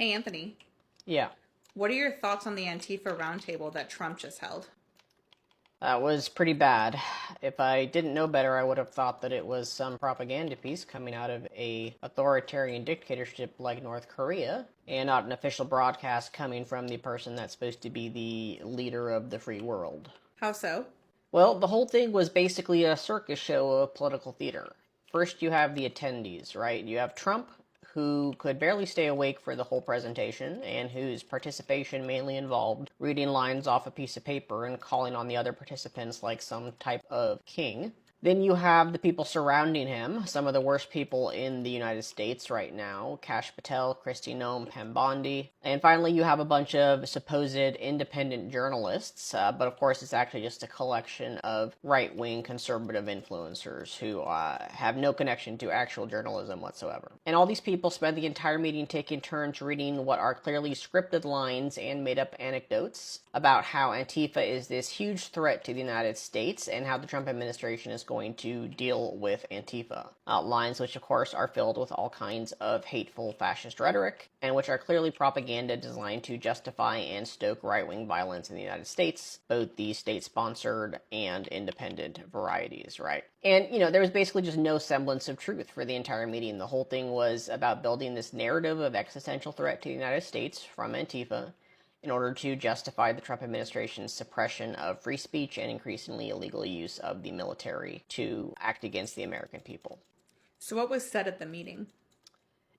Hey, Anthony, Yeah, what are your thoughts on the Antifa roundtable that Trump just held? that was pretty bad. If I didn't know better, I would have thought that it was some propaganda piece coming out of a authoritarian dictatorship like North Korea, and not an official broadcast coming from the person that's supposed to be the leader of the free world. How so? Well, the whole thing was basically a circus show of political theater. First, you have the attendees, right? You have Trump, who could barely stay awake for the whole presentation, and whose participation mainly involved reading lines off a piece of paper and calling on the other participants like some type of king. Then you have the people surrounding him, some of the worst people in the United States right now: Kash Patel, Kristi Noem, Pam Bondi. And finally, you have a bunch of supposed independent journalists, but of course, it's actually just a collection of right wing conservative influencers who have no connection to actual journalism whatsoever. And all these people spend the entire meeting taking turns reading what are clearly scripted lines and made up anecdotes about how Antifa is this huge threat to the United States and how the Trump administration is going to deal with Antifa. Lines which, of course, are filled with all kinds of hateful fascist rhetoric, and which are clearly propaganda designed to justify and stoke right-wing violence in the United States, both the state-sponsored and independent varieties, right? And, there was basically just no semblance of truth for the entire meeting. The whole thing was about building this narrative of existential threat to the United States from Antifa in order to justify the Trump administration's suppression of free speech and increasingly illegal use of the military to act against the American people. So, what was said at the meeting?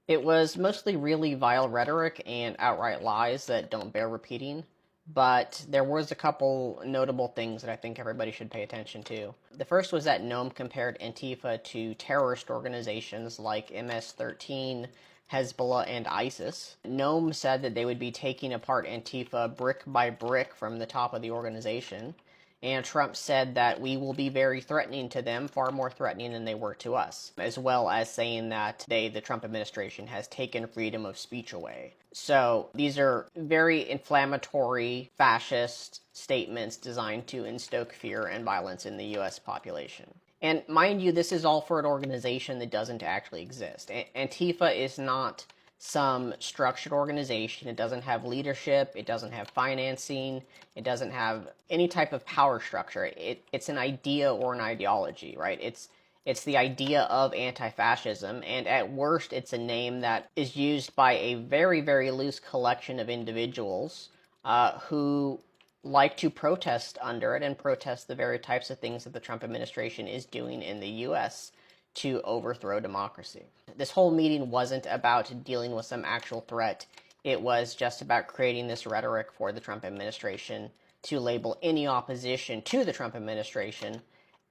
It was mostly really vile rhetoric and outright lies that don't bear repeating, but there was a couple notable things that I think everybody should pay attention to. The first was that Noam compared Antifa to terrorist organizations like MS-13, Hezbollah, and ISIS. Noam said that they would be taking apart Antifa brick by brick from the top of the organization. And Trump said that we will be very threatening to them, far more threatening than they were to us, as well as saying that the Trump administration, has taken freedom of speech away. So these are very inflammatory, fascist statements designed to instoke fear and violence in the U.S. population. And mind you, this is all for an organization that doesn't actually exist. Antifa is not some structured organization. It doesn't have leadership. It doesn't have financing. It doesn't have any type of power structure. It's an idea or an ideology, right? It's the idea of anti-fascism, and at worst, it's a name that is used by a very, very loose collection of individuals who like to protest under it and protest the very types of things that the Trump administration is doing in the U.S. to overthrow democracy. This whole meeting wasn't about dealing with some actual threat. It was just about creating this rhetoric for the Trump administration to label any opposition to the Trump administration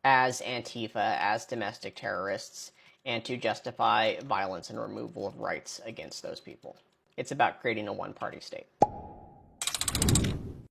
as Antifa, as domestic terrorists, and to justify violence and removal of rights against those people. It's about creating a one-party state.